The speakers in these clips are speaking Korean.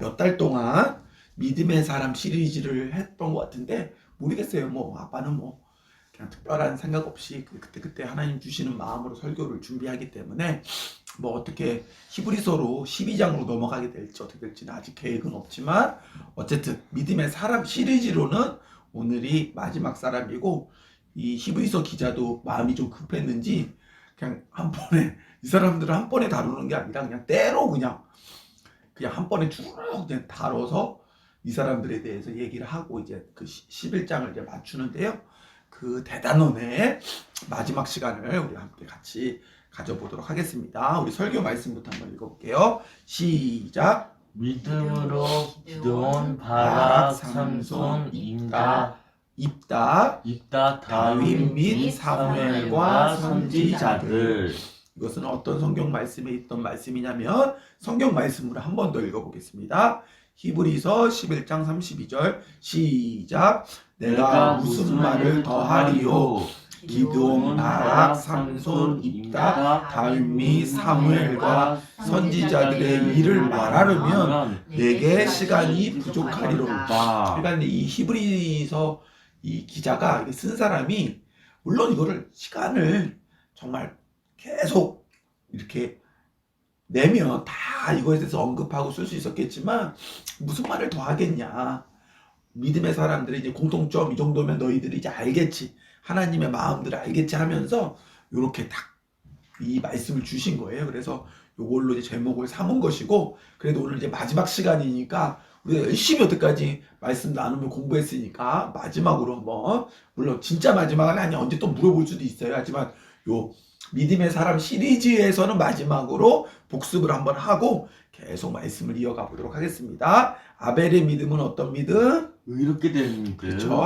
몇 달 동안 믿음의 사람 시리즈를 했던 것 같은데 모르겠어요. 뭐 아빠는 뭐 그냥 특별한 생각 없이 그때그때 하나님 주시는 마음으로 설교를 준비하기 때문에 뭐 어떻게 히브리서로 12장으로 넘어가게 될지 어떻게 될지는 아직 계획은 없지만 어쨌든 믿음의 사람 시리즈로는 오늘이 마지막 사람이고 이 히브리서 기자도 마음이 좀 급했는지 그냥 한 번에 이 사람들을 한 번에 다루는 게 아니라 그냥 때로 그냥 한 번에 쭉 그냥 다뤄서 이 사람들에 대해서 얘기를 하고 이제 그 11장을 이제 맞추는데요. 그 대단원의 마지막 시간을 우리 함께 같이 가져보도록 하겠습니다. 우리 설교 말씀부터 한번 읽어볼게요. 시작. 믿음으로 기드온, 바락, 삼손, 입다, 다윗 및 사무엘과 선지자들. 이것은 어떤 성경 말씀에 있던 말씀이냐면 성경 말씀으로 한 번 더 읽어보겠습니다. 히브리서 11장 32절 시작. 내가 무슨 말을 더하리요. 기드온, 바락, 삼손, 입다, 다윗 및 사무엘과 선지자들의 일을 말하려면 내게 시간이 부족하리로다. 그러니까 이 히브리서 이 기자가 쓴 사람이 물론 이거를 시간을 정말 계속 이렇게 내면 다 이거에 대해서 언급하고 쓸 수 있었겠지만 무슨 말을 더 하겠냐. 믿음의 사람들이 이제 공통점 이 정도면 너희들이 이제 알겠지. 하나님의 마음들을 알겠지 하면서 이렇게 딱 이 말씀을 주신 거예요. 그래서 이걸로 이제 제목을 삼은 것이고 그래도 오늘 이제 마지막 시간이니까 우리가 열심히 여태까지 말씀 나누며 공부했으니까 마지막으로 한번 물론 진짜 마지막은 아니야. 언제 또 물어볼 수도 있어요. 하지만 요 믿음의 사람 시리즈에서는 마지막으로 복습을 한번 하고 계속 말씀을 이어가 보도록 하겠습니다. 아벨의 믿음은 어떤 믿음? 의롭게 되는 믿음. 그렇죠.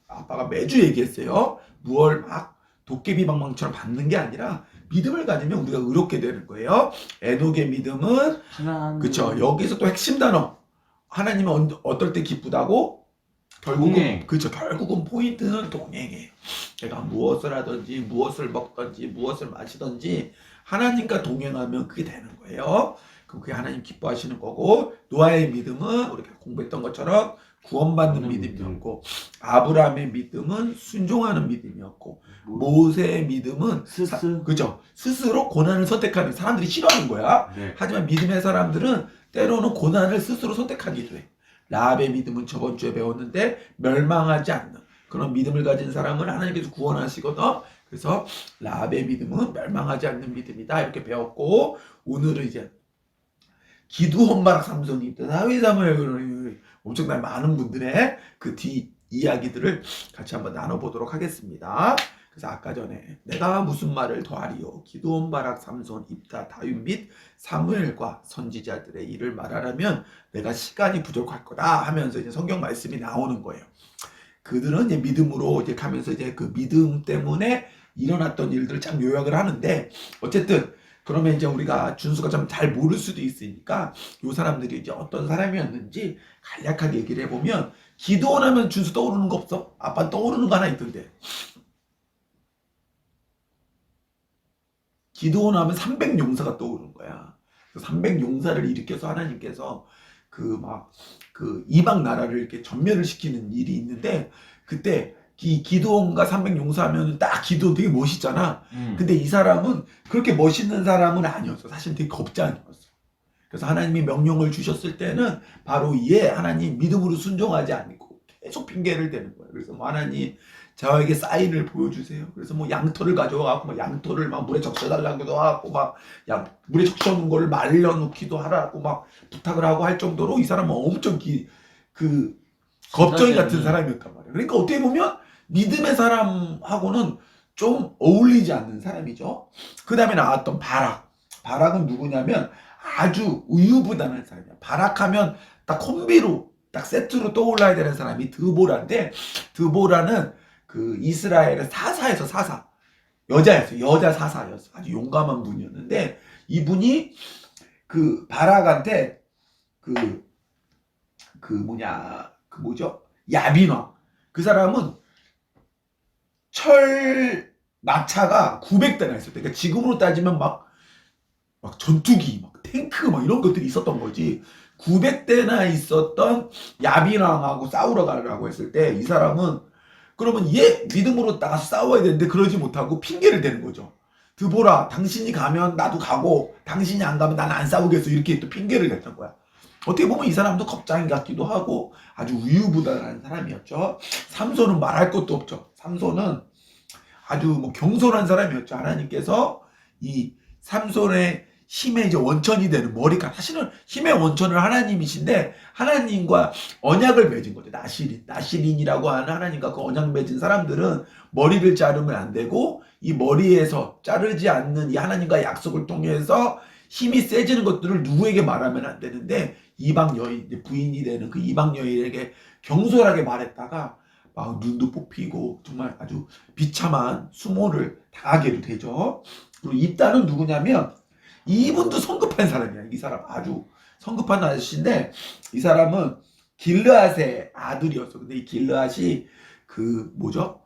아빠가 매주 얘기했어요. 무얼 막 도깨비 방망처럼 받는 게 아니라 믿음을 가지면 우리가 의롭게 되는 거예요. 에녹의 믿음은 그렇죠. 여기서 또 핵심 단어 하나님은 어떨 때 기쁘다고? 결국은 그렇죠. 결국은 포인트는 동행이에요. 내가 무엇을 하든지 무엇을 먹든지 무엇을 마시든지 하나님과 동행하면 그게 되는 거예요. 그럼 그게 하나님 기뻐하시는 거고 노아의 믿음은 우리가 공부했던 것처럼 구원받는 믿음이었고 아브라함의 믿음은 순종하는 믿음이었고 모세의 믿음은 그죠? 스스로 고난을 선택하는 사람들이 싫어하는 거야. 네. 하지만 믿음의 사람들은 때로는 고난을 스스로 선택하기도 해. 라합의 믿음은 저번 주에 배웠는데 멸망하지 않는 그런 믿음을 가진 사람은 하나님께서 구원하시거든. 그래서 라합의 믿음은 멸망하지 않는 믿음이다 이렇게 배웠고 오늘은 이제 기드온, 바락, 삼손이 다윗, 사무엘 엄청나게 많은 분들의 그 뒤 이야기들을 같이 한번 나눠보도록 하겠습니다. 그래서 아까 전에 내가 무슨 말을 더하리요. 기드온, 바락, 삼손, 입다, 다윗 및 사무엘과 선지자들의 일을 말하려면 내가 시간이 부족할 거다 하면서 이제 성경 말씀이 나오는 거예요. 그들은 이제 믿음으로 이제 가면서 이제 그 믿음 때문에 일어났던 일들을 참 요약을 하는데 어쨌든 그러면 이제 우리가 준수가 좀 잘 모를 수도 있으니까 이 사람들이 이제 어떤 사람이었는지 간략하게 얘기를 해보면 기드온 하면 준수 떠오르는 거 없어? 아빠 떠오르는 거 하나 있던데. 기드온 하면 300용사가 떠오르는 거야. 300용사를 일으켜서 하나님께서 그 이방 나라를 이렇게 전멸을 시키는 일이 있는데 그때 기드온과 300용사 하면 딱 기드온 되게 멋있잖아. 근데 이 사람은 그렇게 멋있는 사람은 아니었어. 사실 되게 겁장이었어. 그래서 하나님이 명령을 주셨을 때는 바로 이에 하나님 믿음으로 순종하지 않고 계속 핑계를 대는 거예요. 그래서 뭐 하나님 저에게 사인을 보여주세요. 그래서 뭐 양털을 가져와갖고 막 양털을 막 물에 적셔달라고도 하고 막 물에 적셔놓은 거를 말려놓기도 하라고 막 부탁을 하고 할 정도로 이 사람은 엄청 겁쟁이 같은 사람이었단 말이에요. 그러니까 어떻게 보면 믿음의 사람하고는 좀 어울리지 않는 사람이죠. 그 다음에 나왔던 바락. 바락은 누구냐면 아주 우유부단한 사람이야. 바락하면 딱 콤비로 딱 세트로 떠올라야 되는 사람이 드보라인데 드보라는 그 이스라엘의 사사에서 사사. 여자였어. 여자 사사였어. 아주 용감한 분이었는데 이분이 그 바락한테 야빈왕. 그 사람은 철 마차가 900대나 있었대. 그러니까 지금으로 따지면 막 전투기, 막 탱크, 막 이런 것들이 있었던 거지. 900대나 있었던 야빈왕하고 싸우러 가라고 했을 때 이 사람은 그러면 얘 믿음으로 나가서 싸워야 되는데 그러지 못하고 핑계를 대는 거죠. 드보라, 당신이 가면 나도 가고 당신이 안 가면 나는 안 싸우겠어. 이렇게 또 핑계를 댔던 거야. 어떻게 보면 이 사람도 겁장이 같기도 하고 아주 우유부단한 사람이었죠. 삼손은 말할 것도 없죠. 삼손은 아주 뭐 경솔한 사람이었죠. 하나님께서 이 삼손의 힘의 이제 원천이 되는 머리카락, 사실은 힘의 원천은 하나님이신데 하나님과 언약을 맺은 거죠. 나시린이라고 하는 하나님과 그 언약 맺은 사람들은 머리를 자르면 안 되고 이 머리에서 자르지 않는 이 하나님과의 약속을 통해서 힘이 세지는 것들을 누구에게 말하면 안 되는데 이방 여인, 부인이 되는 그 이방 여인에게 경솔하게 말했다가 막 눈도 뽑히고 정말 아주 비참한 수모를 당하게 되죠. 그리고 입다는 누구냐면 이분도 성급한 사람이야. 이 사람 아주 성급한 아저씨인데 이 사람은 길르앗의 아들이었어. 근데 이 길르앗이 그 뭐죠?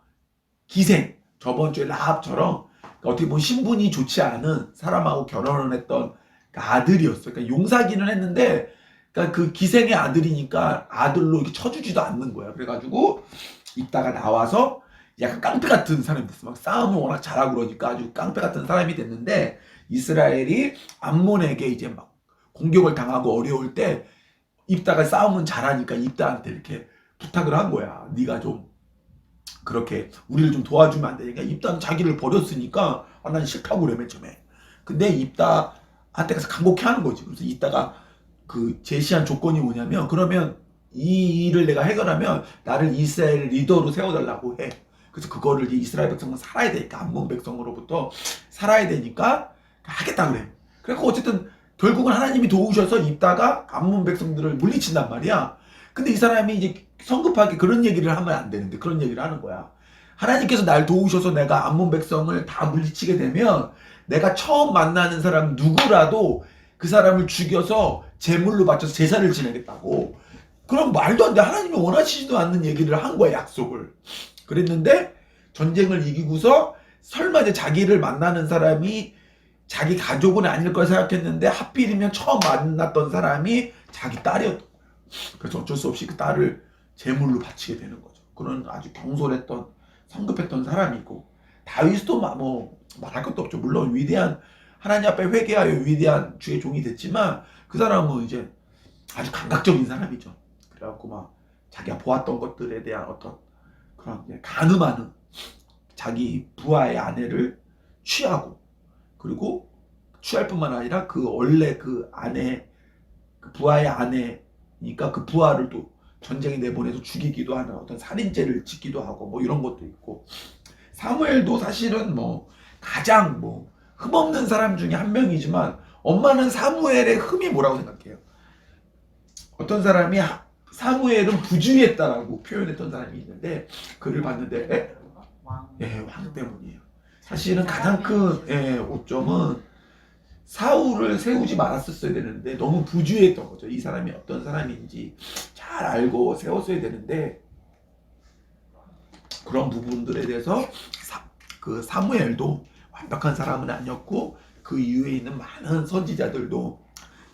기생, 저번 주에 라합처럼 어떻게 보면 신분이 좋지 않은 사람하고 결혼을 했던 그 아들이었어. 그러니까 용사기는 했는데 그러니까 그 기생의 아들이니까 아들로 이렇게 쳐주지도 않는 거야. 그래가지고 이따가 나와서 약간 깡패 같은 사람이 됐어. 막 싸움을 워낙 잘하고 그러니까 아주 깡패 같은 사람이 됐는데 이스라엘이 암몬에게 이제 막 공격을 당하고 어려울 때 입다가 싸움은 잘하니까 입다한테 이렇게 부탁을 한 거야. 네가 좀 그렇게 우리를 좀 도와주면 안 되니까 입다는 자기를 버렸으니까 난 싫다고 그래 맨 처음에. 근데 입다한테 가서 강곡해 하는 거지. 그래서 이따가 그 제시한 조건이 뭐냐면 그러면 이 일을 내가 해결하면 나를 이스라엘 리더로 세워달라고 해. 그래서 그거를 이스라엘 백성은 살아야 되니까 암몬 백성으로부터 살아야 되니까 하겠다 그래. 그래서 어쨌든 결국은 하나님이 도우셔서 입다가 암몬 백성들을 물리친단 말이야. 근데 이 사람이 이제 성급하게 그런 얘기를 하면 안 되는데 그런 얘기를 하는 거야. 하나님께서 날 도우셔서 내가 암몬 백성을 다 물리치게 되면 내가 처음 만나는 사람 누구라도 그 사람을 죽여서 제물로 바쳐서 제사를 지내겠다고. 그럼 말도 안 돼. 하나님이 원하시지도 않는 얘기를 한 거야, 약속을. 그랬는데 전쟁을 이기고서 설마 이제 자기를 만나는 사람이 자기 가족은 아닐 걸 생각했는데 하필이면 처음 만났던 사람이 자기 딸이었던 거야. 그래서 어쩔 수 없이 그 딸을 제물로 바치게 되는 거죠. 그런 아주 경솔했던 성급했던 사람이고 다윗도 뭐 말할 것도 없죠. 물론 위대한 하나님 앞에 회개하여 위대한 주의 종이 됐지만 그 사람은 이제 아주 감각적인 사람이죠. 그래갖고 막 자기가 보았던 것들에 대한 어떤 그런 가늠하는 자기 부하의 아내를 취하고 그리고 취할 뿐만 아니라 그 원래 그 아내 그 부하의 아내니까 그 부하를 또 전쟁에 내보내서 죽이기도 하는 어떤 살인죄를 짓기도 하고 뭐 이런 것도 있고 사무엘도 사실은 뭐 가장 뭐 흠없는 사람 중에 한 명이지만 엄마는 사무엘의 흠이 뭐라고 생각해요? 어떤 사람이 사무엘은 부주의했다라고 표현했던 사람이 있는데 글을 봤는데 왕 때문이에요. 사실은 가장 큰 오점은 사울을 세우지 말았었어야 되는데 너무 부주의했던 거죠. 이 사람이 어떤 사람인지 잘 알고 세웠어야 되는데 그런 부분들에 대해서 그 사무엘도 완벽한 사람은 아니었고 그 이후에 있는 많은 선지자들도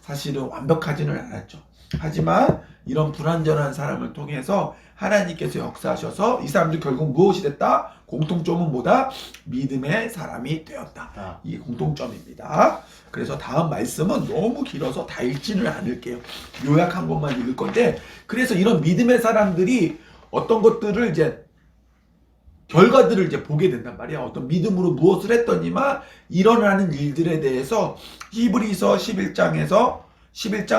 사실은 완벽하지는 않았죠. 하지만 이런 불완전한 사람을 통해서 하나님께서 역사하셔서 이 사람들 결국 무엇이 됐다? 공통점은 뭐다? 믿음의 사람이 되었다. 이게 공통점입니다. 그래서 다음 말씀은 너무 길어서 다 읽지는 않을게요. 요약 한 번만 읽을 건데 그래서 이런 믿음의 사람들이 어떤 것들을 이제 결과들을 이제 보게 된단 말이야. 어떤 믿음으로 무엇을 했더니만 일어나는 일들에 대해서 히브리서 11장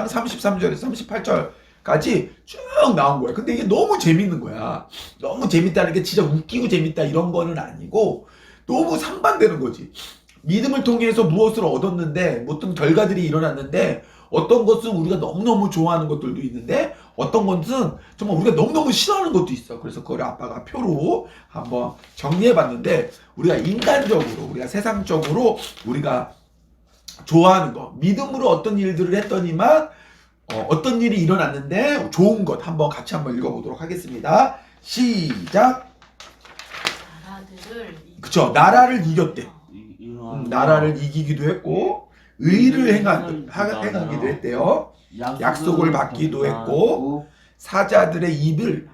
33절에서 38절까지 쭉 나온 거야. 근데 이게 너무 재밌는 거야. 너무 재밌다는 게 진짜 웃기고 재밌다 이런 거는 아니고 너무 상반되는 거지. 믿음을 통해서 무엇을 얻었는데 어떤 결과들이 일어났는데 어떤 것은 우리가 너무너무 좋아하는 것들도 있는데 어떤 것은 정말 우리가 너무너무 싫어하는 것도 있어. 그래서 그걸 아빠가 표로 한번 정리해 봤는데 우리가 인간적으로 우리가 세상적으로 우리가 좋아하는 거 믿음으로 어떤 일들을 했더니만 어떤 일이 일어났는데 좋은 것 한번 같이 한번 읽어보도록 하겠습니다. 시작. 나라들을 그쵸, 나라를 이겼대. 나라를 이기기도 했고 의를 행하기도 했대요. 약속을 받기도 했고 사자들의 입을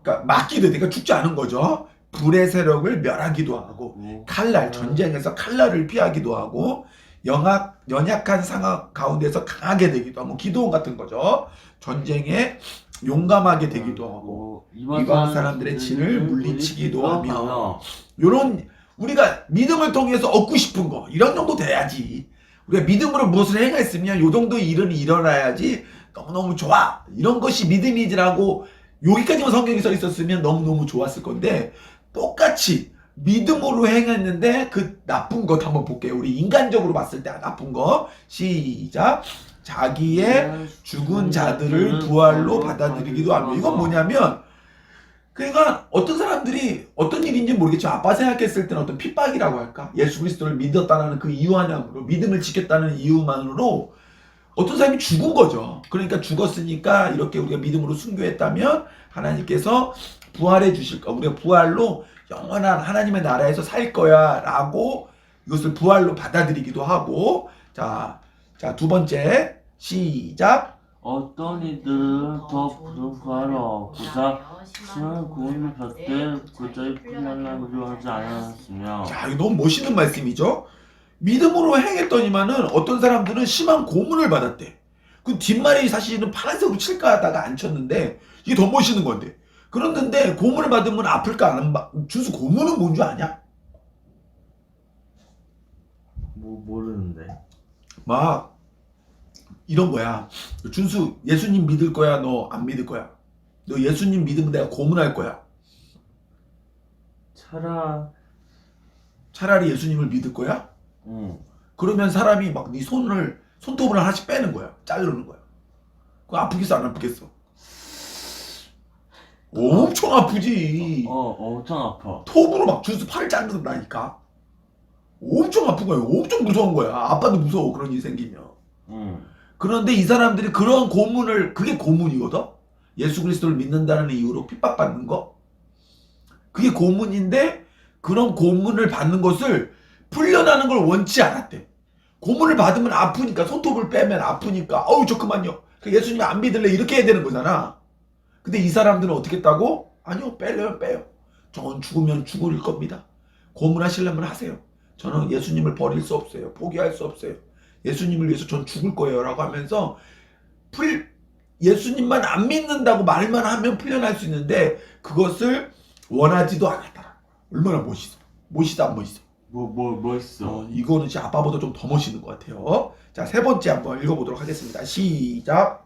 그러니까 막기도 해. 그러니까 죽지 않은 거죠. 불의 세력을 멸하기도 하고 칼날 전쟁에서 칼날을 피하기도 하고 연약한 상황 가운데서 강하게 되기도 하고 기도원 같은 거죠. 전쟁에 용감하게 되기도 하고 이방 사람들의 진을 물리치기도 하며 요런 우리가 믿음을 통해서 얻고 싶은 거 이런 정도 돼야지. 우리가 믿음으로 무엇을 행했으면 요 정도 일은 일어나야지 너무너무 좋아. 이런 것이 믿음이지라고 여기까지만 성경이 써 있었으면 너무너무 좋았을 건데 똑같이 믿음으로 행했는데 그 나쁜 것 한번 볼게요. 우리 인간적으로 봤을 때 나쁜 거 시작. 자기의 죽은 자들을 부활로 받아들이기도 하며 이건 뭐냐면 그러니까 어떤 사람들이 어떤 일인지 모르겠지만 아빠 생각했을 때는 어떤 핍박이라고 할까? 예수 그리스도를 믿었다는 그 이유 하나로 믿음을 지켰다는 이유만으로 어떤 사람이 죽은 거죠. 그러니까 죽었으니까 이렇게 우리가 믿음으로 순교했다면 하나님께서 부활해 주실 거 우리가 부활로 영원한 하나님의 나라에서 살 거야 라고 이것을 부활로 받아들이기도 하고 자 두 번째 시작. 어떤 이들은 더 큰 부활을 얻고자 심한 고문을 받되 그자의 풀려나기로 하지 않았으며. 자, 이거 너무 멋있는 말씀이죠. 믿음으로 행했더니만은 어떤 사람들은 심한 고문을 받았대. 그 뒷말이 사실은 파란색으로 칠까 하다가 안 쳤는데 이게 더 멋있는 건데. 그랬는데 고문을 받으면 아플까 안 준수 고문은 뭔 줄 아냐? 모르는데. 막 이런 거야. 준수 예수님 믿을 거야? 너 안 믿을 거야? 너 예수님 믿으면 내가 고문할 거야. 차라리 예수님을 믿을 거야? 그러면 사람이 막 네 손톱을 하나씩 빼는 거야. 자르는 거야. 그거 아프겠어 안 아프겠어? 엄청 아프지. 엄청 아파. 톱으로 막 준수 팔을 자른다니까. 엄청 아픈 거야. 엄청 무서운 거야. 아빠도 무서워 그런 일이 생기면. 그런데 이 사람들이 그런 고문을 그게 고문이거든. 예수 그리스도를 믿는다는 이유로 핍박받는 거. 그게 고문인데 그런 고문을 받는 것을 풀려나는 걸 원치 않았대. 고문을 받으면 아프니까 손톱을 빼면 아프니까 어우 저 그만요. 예수님 안 믿을래 이렇게 해야 되는 거잖아. 근데 이 사람들은 어떻게 했다고? 아니요 빼요. 저는 죽으면 죽을 겁니다. 고문하시려면 하세요. 저는 예수님을 버릴 수 없어요. 포기할 수 없어요. 예수님을 위해서 전 죽을 거예요 라고 하면서 예수님만 안 믿는다고 말만 하면 풀려날 수 있는데 그것을 원하지도 않았다. 얼마나 멋있어. 멋있다 안 멋있어? 멋있어. 이거는 진짜 아빠보다 좀 더 멋있는 것 같아요. 자, 세 번째 한번 읽어보도록 하겠습니다. 시작.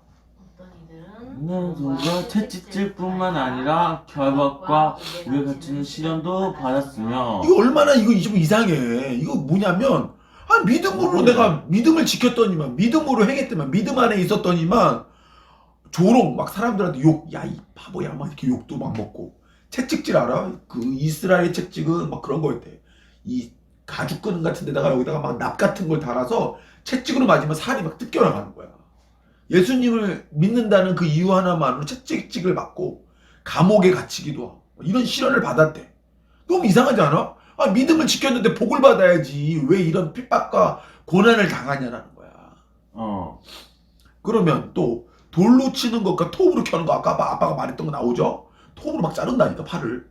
누가 채찍질뿐만 아니라 결박과 우에 갇히는 시련도 받았으며. 이거 얼마나 이거 좀 이상해. 이거 뭐냐면 믿음으로 내가 믿음을 지켰더니만 믿음으로 행했더니만 믿음 안에 있었더니만 조롱 막 사람들한테 욕, 야 이 바보야 막 이렇게 욕도 막 먹고. 채찍질 알아? 그 이스라엘 채찍은 막 그런 거였대. 이 가죽 끈 같은 데다가 여기다가 막 납 같은 걸 달아서 채찍으로 맞으면 살이 막 뜯겨나가는 거야. 예수님을 믿는다는 그 이유 하나만으로 채찍을 맞고 감옥에 갇히기도 하고 이런 시련을 받았대. 너무 이상하지 않아? 믿음을 지켰는데 복을 받아야지 왜 이런 핍박과 고난을 당하냐라는 거야. 그러면 또 돌로 치는 것과 톱으로 켜는 거 아까 아빠가 말했던 거 나오죠? 톱으로 막 자른다니까 팔을.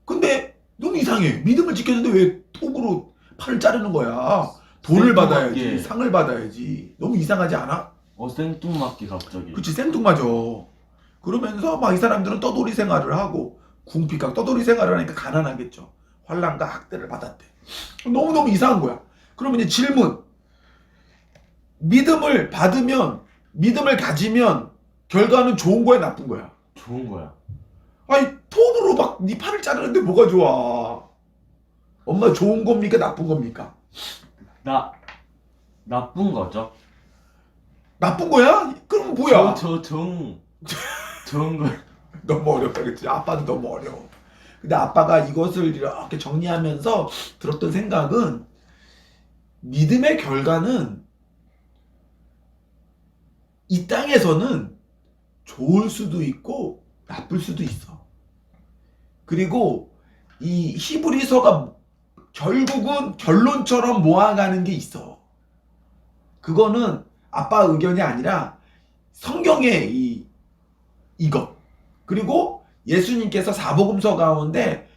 근데 너무 이상해. 믿음을 지켰는데 왜 톱으로 팔을 자르는 거야? 돈을 받아야지. 상을 받아야지. 너무 이상하지 않아? 생뚱맞게 갑자기. 그치 생뚱맞아. 그러면서 막 이 사람들은 떠돌이 생활을 하고 궁핍각 떠돌이 생활을 하니까 가난하겠죠. 환난과 학대를 받았대. 너무너무 이상한 거야. 그러면 이제 질문. 믿음을 받으면 믿음을 가지면 결과는 좋은 거야 나쁜 거야? 좋은 거야. 톱으로 막 네 팔을 자르는데 뭐가 좋아? 엄마 좋은 겁니까 나쁜 겁니까? 나쁜 거죠. 나쁜 거야? 그럼 뭐야? 좋은 거. 너무 어렵다 그치? 아빠도 너무 어려워. 근데 아빠가 이것을 이렇게 정리하면서 들었던 생각은 믿음의 결과는 이 땅에서는 좋을 수도 있고 나쁠 수도 있어. 그리고 이 히브리서가 결국은 결론처럼 모아가는 게 있어. 그거는 아빠 의견이 아니라 성경의 이것. 그리고 예수님께서 사복음서 가운데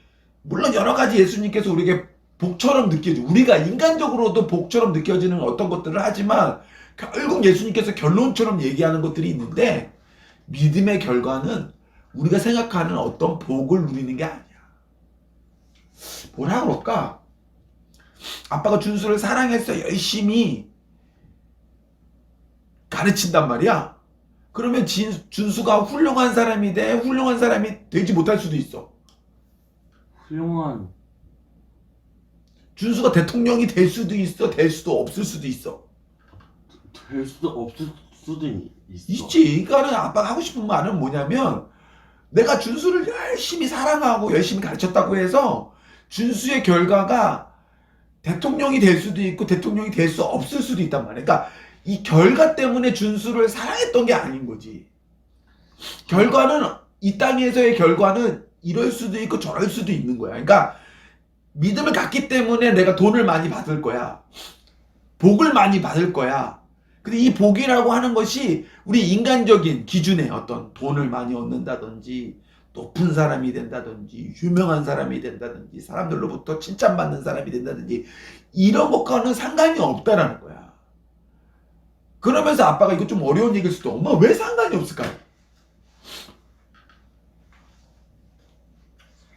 물론 여러 가지 예수님께서 우리에게 복처럼 느껴지고 우리가 인간적으로도 복처럼 느껴지는 어떤 것들을 하지만 결국 예수님께서 결론처럼 얘기하는 것들이 있는데 믿음의 결과는 우리가 생각하는 어떤 복을 누리는 게 아니야. 뭐라 그럴까? 아빠가 준수를 사랑해서 열심히 가르친단 말이야. 그러면 준수가 훌륭한 사람이 돼? 훌륭한 사람이 되지 못할 수도 있어. 훌륭한 준수가 대통령이 될 수도 있어, 될 수도 없을 수도 있어. 될 수도 없을 수도 있어. 있지. 그러니까는 아빠가 하고 싶은 말은 뭐냐면 내가 준수를 열심히 사랑하고 열심히 가르쳤다고 해서 준수의 결과가 대통령이 될 수도 있고 대통령이 될 수 없을 수도 있단 말이야. 그러니까 이 결과 때문에 준수를 사랑했던 게 아닌 거지. 결과는 이 땅에서의 결과는 이럴 수도 있고 저럴 수도 있는 거야. 그러니까 믿음을 갖기 때문에 내가 돈을 많이 받을 거야. 복을 많이 받을 거야. 근데 이 복이라고 하는 것이 우리 인간적인 기준에 어떤 돈을 많이 얻는다든지 높은 사람이 된다든지 유명한 사람이 된다든지 사람들로부터 칭찬받는 사람이 된다든지 이런 것과는 상관이 없다라는 거야. 그러면서 아빠가 이거 좀 어려운 얘기일 수도 엄마 왜 상관이 없을까요?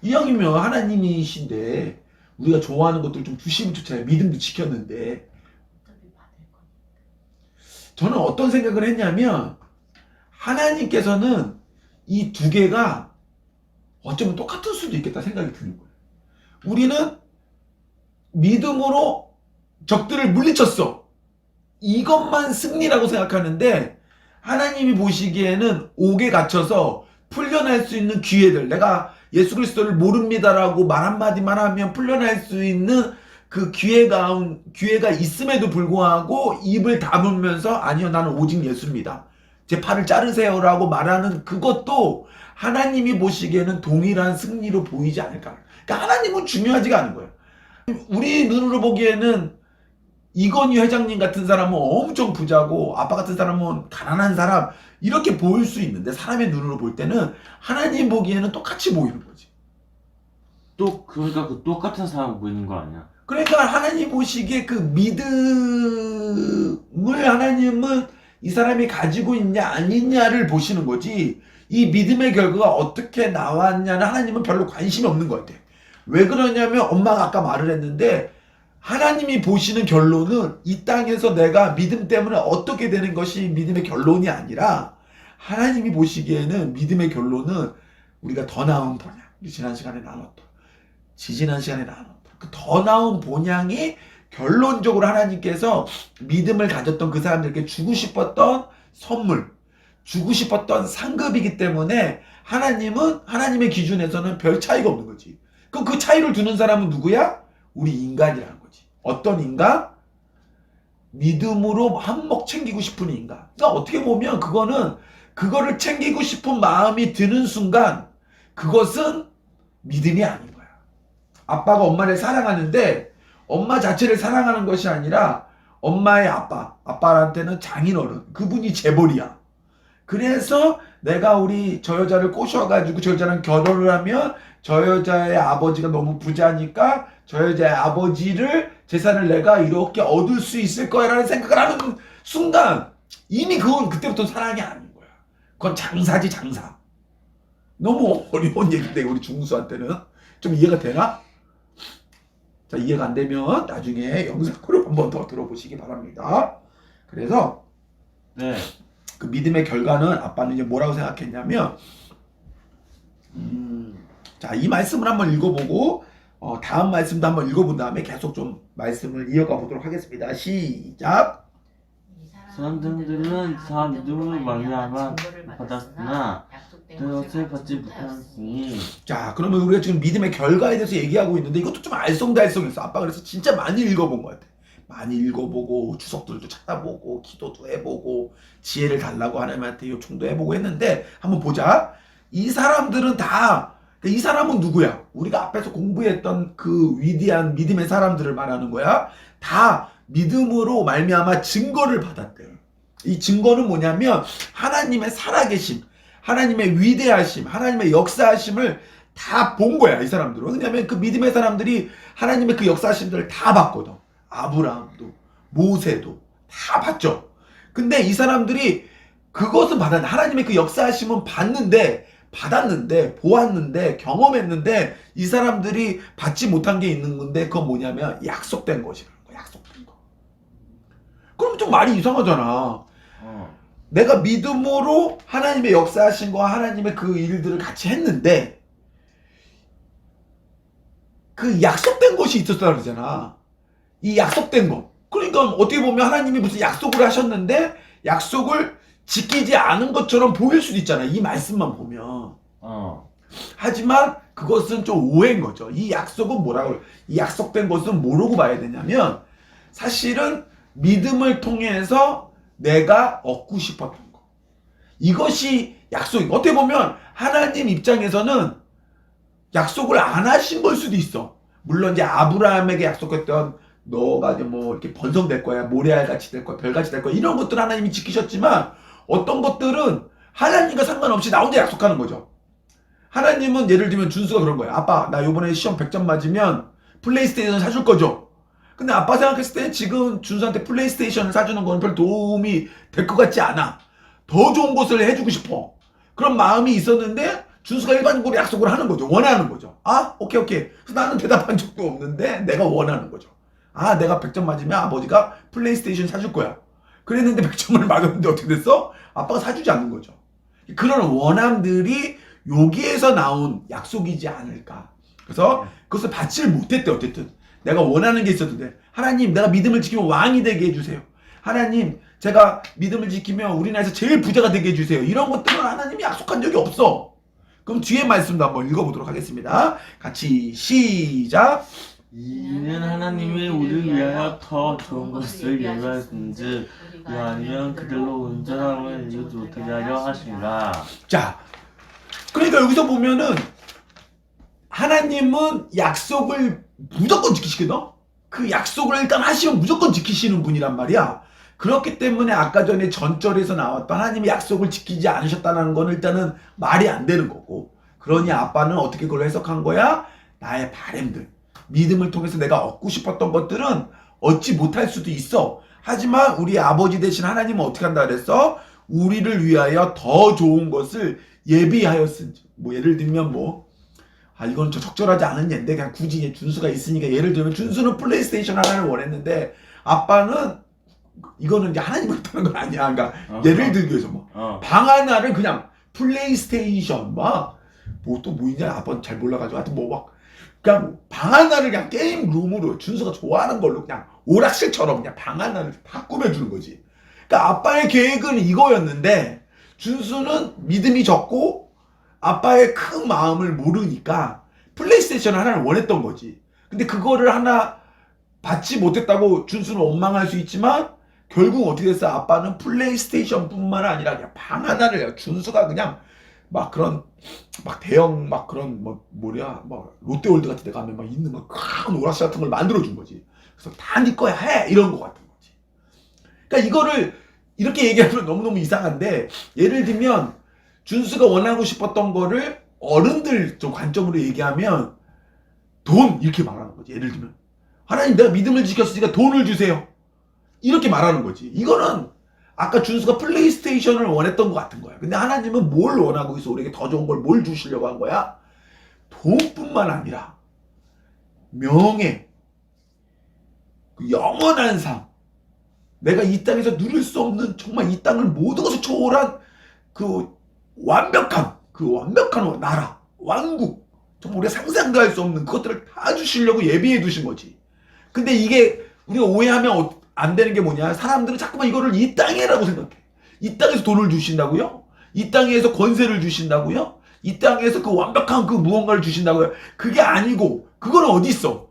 이왕이면 하나님이신데 우리가 좋아하는 것들 좀 주시면 좋잖아요. 믿음도 지켰는데 저는 어떤 생각을 했냐면 하나님께서는 이 두 개가 어쩌면 똑같을 수도 있겠다 생각이 드는 거예요. 우리는 믿음으로 적들을 물리쳤어. 이것만 승리라고 생각하는데 하나님이 보시기에는 옥에 갇혀서 풀려날 수 있는 기회들, 내가 예수 그리스도를 모릅니다라고 말 한마디만 하면 풀려날 수 있는 그 기회가 있음에도 불구하고 입을 다물면서 아니요 나는 오직 예수입니다. 제 팔을 자르세요라고 말하는 그것도 하나님이 보시기에는 동일한 승리로 보이지 않을까. 그러니까 하나님은 중요하지가 않은 거예요. 우리 눈으로 보기에는 이건희 회장님 같은 사람은 엄청 부자고 아빠 같은 사람은 가난한 사람 이렇게 보일 수 있는데 사람의 눈으로 볼 때는 하나님 보기에는 똑같이 보이는 거지. 또 그러니까 그 똑같은 사람 보이는 거 아니야? 그러니까 하나님 보시기에 그 믿음을 하나님은 이 사람이 가지고 있냐 아니냐를 보시는 거지 이 믿음의 결과가 어떻게 나왔냐는 하나님은 별로 관심이 없는 것 같아. 왜 그러냐면 엄마가 아까 말을 했는데 하나님이 보시는 결론은 이 땅에서 내가 믿음 때문에 어떻게 되는 것이 믿음의 결론이 아니라 하나님이 보시기에는 믿음의 결론은 우리가 더 나은 본향, 지난 시간에 나눴던 그 더 나은 본향이 결론적으로 하나님께서 믿음을 가졌던 그 사람들에게 주고 싶었던 선물, 주고 싶었던 상급이기 때문에 하나님은 하나님의 기준에서는 별 차이가 없는 거지. 그럼 그 차이를 두는 사람은 누구야? 우리 인간이라는 거지. 어떤 인간? 믿음으로 한몫 챙기고 싶은 인간. 그러니까 어떻게 보면 그거를 챙기고 싶은 마음이 드는 순간 그것은 믿음이 아닌 거야. 아빠가 엄마를 사랑하는데 엄마 자체를 사랑하는 것이 아니라 엄마의 아빠한테는 장인어른, 그분이 재벌이야. 그래서 내가 저 여자를 꼬셔가지고 저 여자랑 결혼을 하면 저 여자의 아버지가 너무 부자니까 저 여자의 아버지를 재산을 내가 이렇게 얻을 수 있을 거야라는 생각을 하는 순간 이미 그건 그때부터 사랑이 아닌 거야. 그건 장사지 장사. 너무 어려운 얘기인데 우리 중수한테는 좀 이해가 되나? 자, 이해가 안 되면 나중에 영상으로 한 번 더 들어보시기 바랍니다. 그래서 네. 그 믿음의 결과는 아빠는 이제 뭐라고 생각했냐면 자, 이 말씀을 한번 읽어보고 다음 말씀도 한번 읽어본 다음에 계속 좀 말씀을 이어가 보도록 하겠습니다. 시작. 사람들은 다 믿음으로 말미암아 받았으나 그것을 받지 못하였으니. 자, 그러면 우리가 지금 믿음의 결과에 대해서 얘기하고 있는데 이것도 좀 알쏭달쏭했어. 아빠가 그래서 진짜 많이 읽어본 것 같아. 많이 읽어보고 추석들도 찾아보고 기도도 해보고 지혜를 달라고 하나님한테 요청도 해보고 했는데 한번 보자. 이 사람들은 이 사람은 누구야? 우리가 앞에서 공부했던 그 위대한 믿음의 사람들을 말하는 거야. 다 믿음으로 말미암아 증거를 받았대요. 이 증거는 뭐냐면 하나님의 살아계심, 하나님의 위대하심, 하나님의 역사하심을 다 본 거야, 이 사람들은. 왜냐면 그 믿음의 사람들이 하나님의 그 역사하심들을 다 봤거든. 아브라함도, 모세도 다 봤죠. 근데 이 사람들이 그것은 받았는데, 하나님의 그 역사하심은 받았는데, 보았는데, 경험했는데, 이 사람들이 받지 못한 게 있는 건데, 그건 뭐냐면 약속된 것이라는 거야, 약속된 거. 그럼 좀 말이 이상하잖아. 내가 믿음으로 하나님의 역사하심과 하나님의 그 일들을 같이 했는데, 그 약속된 것이 있었다 그러잖아. 이 약속된 것. 그러니까 어떻게 보면 하나님이 무슨 약속을 하셨는데 약속을 지키지 않은 것처럼 보일 수도 있잖아. 이 말씀만 보면. 하지만 그것은 좀 오해인 거죠. 이 약속은 뭐라고, 이 약속된 것은 뭐라고 봐야 되냐면 사실은 믿음을 통해서 내가 얻고 싶었던 거. 이것이 약속인 거. 어떻게 보면 하나님 입장에서는 약속을 안 하신 걸 수도 있어. 물론 이제 아브라함에게 약속했던 너가 이제 뭐 이렇게 번성될 거야, 모래알 같이 될 거야, 별같이 될 거야, 이런 것들 하나님이 지키셨지만 어떤 것들은 하나님과 상관없이 나 혼자 약속하는 거죠. 하나님은 예를 들면 준수가 그런 거야. 아빠, 나 요번에 시험 100점 맞으면 플레이스테이션 사줄 거죠. 근데 아빠 생각했을 때 지금 준수한테 플레이스테이션을 사주는 건 별 도움이 될 것 같지 않아. 더 좋은 것을 해주고 싶어. 그런 마음이 있었는데 준수가 일반적으로 약속을 하는 거죠. 원하는 거죠. 아, 오케이. 그래서 나는 대답한 적도 없는데 내가 원하는 거죠. 아, 내가 100점 맞으면 아버지가 플레이스테이션 사줄 거야. 그랬는데 100점을 맞았는데 어떻게 됐어? 아빠가 사주지 않는 거죠. 그런 원함들이 여기에서 나온 약속이지 않을까. 그래서 그것을 받지를 못했대. 어쨌든 내가 원하는 게 있었는데, 하나님, 내가 믿음을 지키면 왕이 되게 해주세요. 하나님, 제가 믿음을 지키면 우리나라에서 제일 부자가 되게 해주세요. 이런 것들은 하나님이 약속한 적이 없어. 그럼 뒤에 말씀도 한번 읽어보도록 하겠습니다. 같이 시작. 이는 하나님이 우리를 위하여 더 좋은 것을 예비하신지 아니면 그들로 온전함을 이루지 못하게 하려 하시니라. 자, 그러니까 여기서 보면은 하나님은 약속을 무조건 지키시거든. 그 약속을 일단 하시면 무조건 지키시는 분이란 말이야. 그렇기 때문에 아까 전에 전절에서 나왔던 하나님이 약속을 지키지 않으셨다는 건 일단은 말이 안 되는 거고, 그러니 아빠는 어떻게 그걸 해석한 거야? 나의 바램들, 믿음을 통해서 내가 얻고 싶었던 것들은 얻지 못할 수도 있어. 하지만 우리 아버지 되신 하나님은 어떻게 한다 그랬어? 우리를 위하여 더 좋은 것을 예비하였은지. 뭐 예를 들면 이건 저 적절하지 않은 예인데 그냥 굳이 준수가 있으니까, 예를 들면 준수는 플레이스테이션 하나를 원했는데 아빠는, 이거는 이제 하나님을 뜻하는 건 아니야. 그러니까 예를 들기 위해서 방 하나를 그냥 플레이스테이션 또 있냐, 아빠는 잘 몰라가지고 하여튼 그냥 방 하나를 그냥 게임 룸으로 준수가 좋아하는 걸로 그냥 오락실처럼 그냥 방 하나를 다 꾸며주는 거지. 그러니까 아빠의 계획은 이거였는데 준수는 믿음이 적고 아빠의 큰 마음을 모르니까 플레이스테이션 하나를 원했던 거지. 근데 그거를 하나 받지 못했다고 준수는 원망할 수 있지만 결국 어떻게 됐어? 아빠는 플레이스테이션 뿐만 아니라 그냥 방 하나를, 준수가 그냥 그런 대형 그런 롯데월드 같은 데 가면 있는 큰 오락실 같은 걸 만들어준 거지. 그래서 다 네 거야 해, 이런 거 같은 거지. 그러니까 이거를 이렇게 얘기하면 너무너무 이상한데, 예를 들면 준수가 원하고 싶었던 거를 어른들 좀 관점으로 얘기하면 돈, 이렇게 말하는 거지. 예를 들면 하나님, 내가 믿음을 지켰으니까 돈을 주세요, 이렇게 말하는 거지. 이거는 아까 준수가 플레이스테이션을 원했던 것 같은 거야. 근데 하나님은 뭘 원하고 있어? 우리에게 더 좋은 걸 뭘 주시려고 한 거야? 돈뿐만 아니라 명예, 그 영원한 삶, 내가 이 땅에서 누릴 수 없는, 정말 이 땅을 모든 것을 초월한 그 완벽한 나라, 왕국, 정말 우리가 상상도 할 수 없는 그것들을 다 주시려고 예비해 두신 거지. 근데 이게 우리가 오해하면 안 되는 게 뭐냐? 사람들은 자꾸만 이거를 이 땅이라고 생각해. 이 땅에서 돈을 주신다고요? 이 땅에서 권세를 주신다고요? 이 땅에서 그 완벽한 그 무언가를 주신다고요? 그게 아니고, 그거는 어디 있어?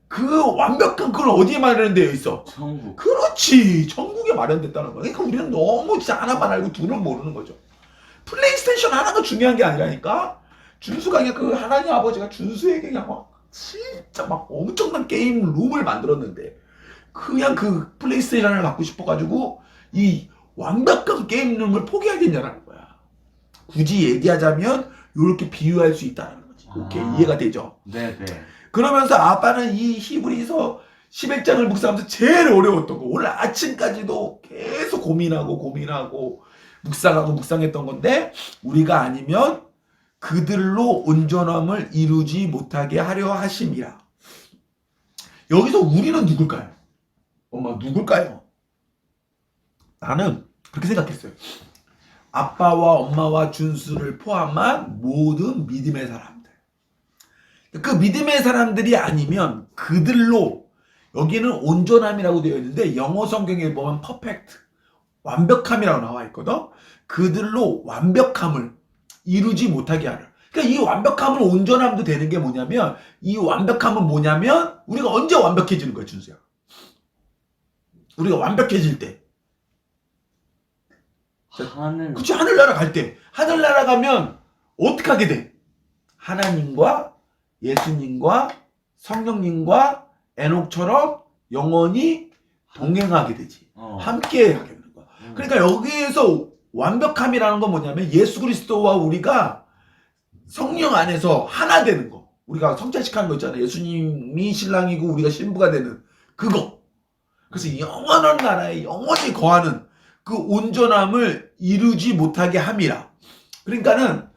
그 완벽한 그건 어디에 마련되어 있어? 천국. 그렇지, 천국에 마련됐다는 거야. 그러니까 우리는 너무 진짜 하나만 알고 둘을 모르는 거죠. 플레이스테이션 하나가 중요한 게 아니라니까. 준수가 그냥 그 하나님 아버지가 준수에게 그냥 진짜 엄청난 게임 룸을 만들었는데, 그냥 그 플레이스테이션을 갖고 싶어가지고 이 완벽한 게임룸을 포기하겠냐라는 거야. 굳이 얘기하자면 이렇게 비유할 수 있다는 거지. 오케이, 이해가 되죠? 네네. 그러면서 아빠는 이 히브리서 11장을 묵상하면서 제일 어려웠던 거, 오늘 아침까지도 계속 고민하고 묵상했던 건데, 우리가 아니면 그들로 온전함을 이루지 못하게 하려 하심이라. 여기서 우리는 누굴까요? 엄마, 누굴까요? 나는 그렇게 생각했어요. 아빠와 엄마와 준수를 포함한 모든 믿음의 사람들. 그 믿음의 사람들이 아니면 그들로, 여기는 온전함이라고 되어 있는데 영어 성경에 보면 퍼펙트, 완벽함이라고 나와 있거든. 그들로 완벽함을 이루지 못하게 하려. 그러니까 이 완벽함은 온전함도 되는 게 뭐냐면, 이 완벽함은 뭐냐면 우리가 언제 완벽해지는 거야, 준수야? 우리가 완벽해질 때. 그치, 하늘나라 갈 때. 하늘나라 가면 어떻게 하게 돼? 하나님과 예수님과 성령님과 에녹처럼 영원히 동행하게 되지. 함께 하게 되는 거야. 그러니까 여기에서 완벽함이라는 건 뭐냐면 예수 그리스도와 우리가 성령 안에서 하나 되는 거. 우리가 성찬식 하는 거 있잖아요. 예수님이 신랑이고 우리가 신부가 되는 그거. 그래서 영원한 나라에 영원히 거하는 그 온전함을 이루지 못하게 함이라. 그러니까는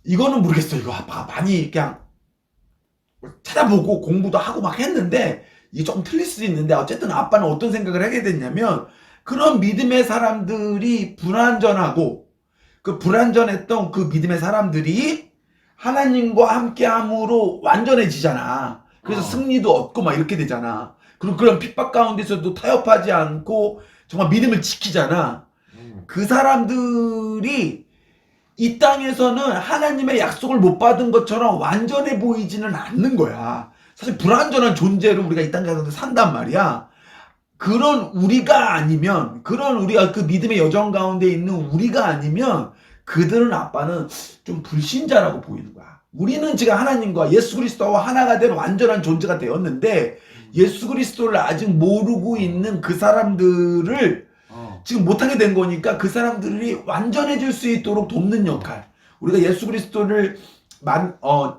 이거는 모르겠어요. 이거 아빠가 많이 그냥 찾아보고 공부도 하고 막 했는데 이게 조금 틀릴 수도 있는데, 어쨌든 아빠는 어떤 생각을 하게 됐냐면, 그런 믿음의 사람들이 불완전하고 그 불완전했던 그 믿음의 사람들이 하나님과 함께함으로 완전해지잖아. 그래서 승리도 얻고 막 이렇게 되잖아. 그리고 그런 핍박 가운데서도 타협하지 않고 정말 믿음을 지키잖아. 그 사람들이 이 땅에서는 하나님의 약속을 못 받은 것처럼 완전해 보이지는 않는 거야. 사실 불완전한 존재로 우리가 이 땅에서 산단 말이야. 그런 우리가 아니면, 그런 우리가 그 믿음의 여정 가운데 있는 우리가 아니면 그들은 아빠는 좀 불신자라고 보이는 거야. 우리는 지금 하나님과 예수 그리스도와 하나가 된 완전한 존재가 되었는데, 예수 그리스도를 아직 모르고 있는 그 사람들을 지금 못하게 된 거니까 그 사람들이 완전해질 수 있도록 돕는 역할. 우리가 예수 그리스도를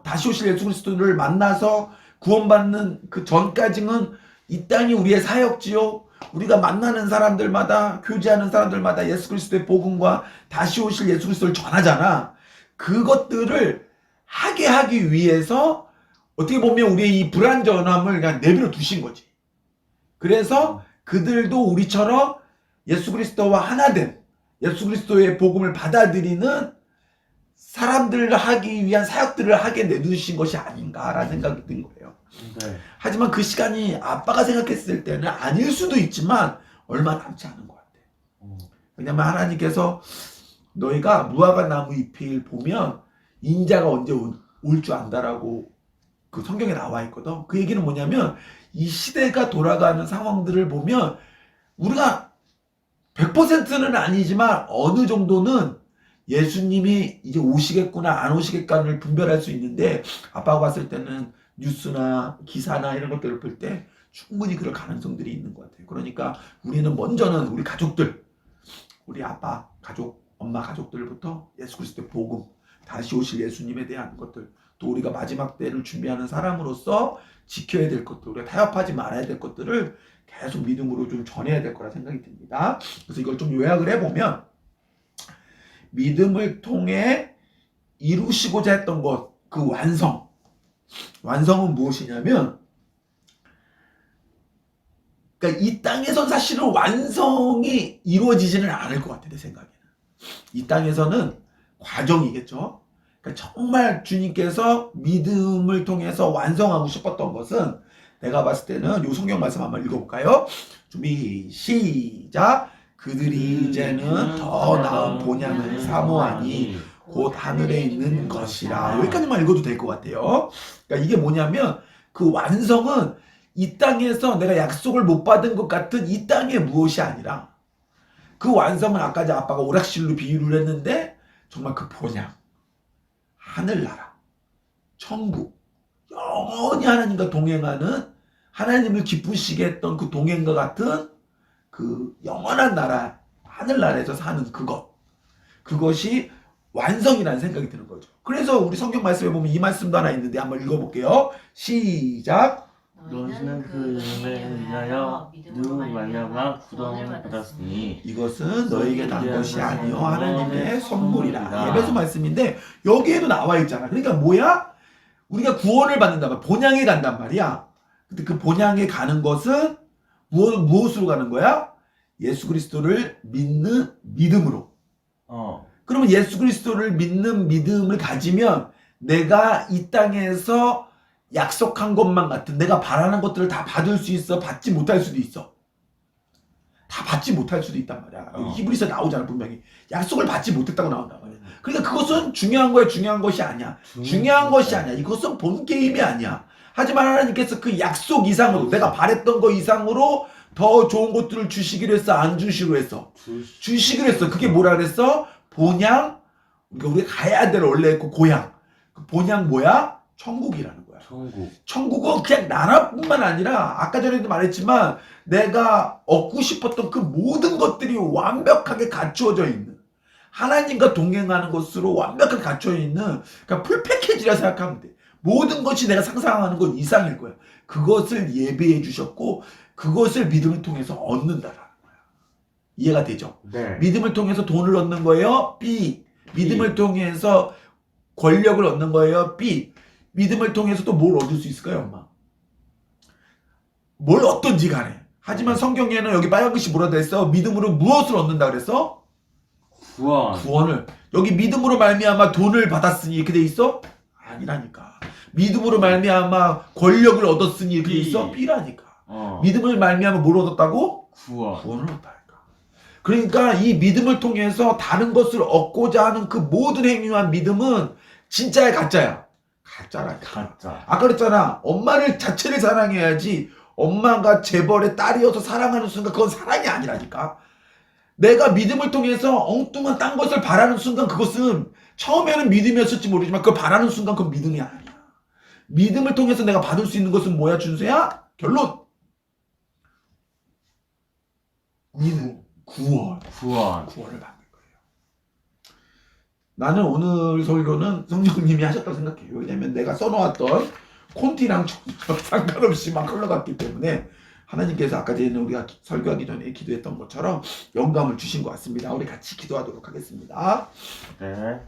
다시 오실 예수 그리스도를 만나서 구원받는 그 전까지는 이 땅이 우리의 사역지요. 우리가 만나는 사람들마다, 교제하는 사람들마다 예수 그리스도의 복음과 다시 오실 예수 그리스도를 전하잖아. 그것들을 하게 하기 위해서 어떻게 보면 우리의 이 불완전함을 그냥 내버려 두신 거지. 그래서 그들도 우리처럼 예수 그리스도와 하나된 예수 그리스도의 복음을 받아들이는 사람들을 하기 위한 사역들을 하게 내두신 것이 아닌가라는 생각이 든 거예요. 네. 하지만 그 시간이 아빠가 생각했을 때는 아닐 수도 있지만 얼마 남지 않은 것 같아. 왜냐면 하나님께서 너희가 무화과 나무 잎을 보면 인자가 언제 올 줄 안다라고 그 성경에 나와 있거든. 그 얘기는 뭐냐면 이 시대가 돌아가는 상황들을 보면 우리가 100%는 아니지만 어느 정도는 예수님이 이제 오시겠구나 안 오시겠구나를 분별할 수 있는데, 아빠가 봤을 때는 뉴스나 기사나 이런 것들을 볼 때 충분히 그럴 가능성들이 있는 것 같아요. 그러니까 우리는 먼저는 우리 가족들, 우리 아빠 가족, 엄마 가족들부터 예수 그리스도의 복음, 다시 오실 예수님에 대한 것들, 또 우리가 마지막 때를 준비하는 사람으로서 지켜야 될 것들, 우리가 타협하지 말아야 될 것들을 계속 믿음으로 좀 전해야 될 거라 생각이 듭니다. 그래서 이걸 좀 요약을 해보면, 믿음을 통해 이루시고자 했던 것, 그 완성은 무엇이냐면, 그러니까 이 땅에선 사실은 완성이 이루어지지는 않을 것 같아, 내 생각에는. 이 땅에서는 과정이겠죠. 그러니까 정말 주님께서 믿음을 통해서 완성하고 싶었던 것은, 내가 봤을 때는 요 성경 말씀 한번 읽어볼까요? 준비 시작. 그들이 이제는 더 나은 본향을 사모하니 곧 하늘에 있는 것이라. 여기까지만 읽어도 될 것 같아요. 그러니까 이게 뭐냐면, 그 완성은 이 땅에서 내가 약속을 못 받은 것 같은 이 땅의 무엇이 아니라, 그 완성은 아까 아빠가 오락실로 비유를 했는데 정말 그 본향, 하늘나라, 천국, 영원히 하나님과 동행하는 하나님을 기쁘시게 했던 그 동행과 같은 그 영원한 나라, 하늘나라에서 사는 그것이 완성이라는 생각이 드는 거죠. 그래서 우리 성경 말씀에 보면 이 말씀도 하나 있는데 한번 읽어볼게요. 시작. 너희는 그 이름에 의하여 믿음으로 말미암아 구원을 받았으니 이것은 너에게 난 것이 아니요 하나님의 선물이라. 에베소 말씀인데 여기에도 나와 있잖아. 그러니까 뭐야? 우리가 구원을 받는단 말이야. 본향에 간단 말이야. 근데 그 본향에 가는 것은 무엇으로 가는 거야? 예수 그리스도를 믿는 믿음으로. 그러면 예수 그리스도를 믿는 믿음을 가지면 내가 이 땅에서 약속한 것만 같은 내가 바라는 것들을 다 받을 수 있어. 받지 못할 수도 있어. 다 받지 못할 수도 있단 말이야. 여기 히브리서에 나오잖아 분명히. 약속을 받지 못했다고 나온단 말이야. 그러니까 그것은 중요한 거야 중요한 것이 아니야. 중요한 것이 아니야. 이것은 본 게임이 아니야. 하지만 하나님께서 그 약속 이상으로 내가 바랬던 거 이상으로 더 좋은 것들을 주시기로 했어? 안 주시기로 했어? 주시기로 했어. 그게 뭐라 그랬어? 본향, 그러니까 우리가 가야 될 원래 그 고향. 그 본향 뭐야? 천국이라는 거야. 천국은 그냥 나라뿐만 아니라 아까 전에도 말했지만 내가 얻고 싶었던 그 모든 것들이 완벽하게 갖추어져 있는 하나님과 동행하는 것으로 완벽하게 갖춰져 있는 그러니까 풀 패키지라 생각하면 돼. 모든 것이 내가 상상하는 것 이상일 거야. 그것을 예배해 주셨고 그것을 믿음을 통해서 얻는다라는 거야. 이해가 되죠? 네. 믿음을 통해서 돈을 얻는 거예요? B. 믿음을 통해서 권력을 얻는 거예요? B. 믿음을 통해서 또 뭘 얻을 수 있을까요, 엄마? 뭘 얻든지 간에. 하지만 성경에는 여기 빨간 글씨 뭐라 그랬어? 믿음으로 무엇을 얻는다 그랬어? 구원을. 여기 믿음으로 말미암아 돈을 받았으니 이렇게 돼 있어? 아니라니까. 믿음으로 말미암아 권력을 얻었으니 이렇게 돼 있어? B라니까. 믿음을 말미암아 뭘 얻었다고? 구원을 얻었다니까. 그러니까 이 믿음을 통해서 다른 것을 얻고자 하는 그 모든 행위한 믿음은 진짜야 가짜야? 가짜라니까. 아까 그랬잖아. 엄마를 자체를 사랑해야지 엄마가 재벌의 딸이어서 사랑하는 순간 그건 사랑이 아니라니까. 내가 믿음을 통해서 엉뚱한 딴 것을 바라는 순간 그것은 처음에는 믿음이었을지 모르지만 그걸 바라는 순간 그건 믿음이 아니야. 믿음을 통해서 내가 받을 수 있는 것은 뭐야 준수야? 결론. 구원을 받는 거예요. 나는 오늘 설교는 성령님이 하셨다고 생각해요. 왜냐면 내가 써놓았던 콘티랑 상관없이 막 흘러갔기 때문에 하나님께서 아까 전에 우리가 설교하기 전에 기도했던 것처럼 영감을 주신 것 같습니다. 우리 같이 기도하도록 하겠습니다. 네.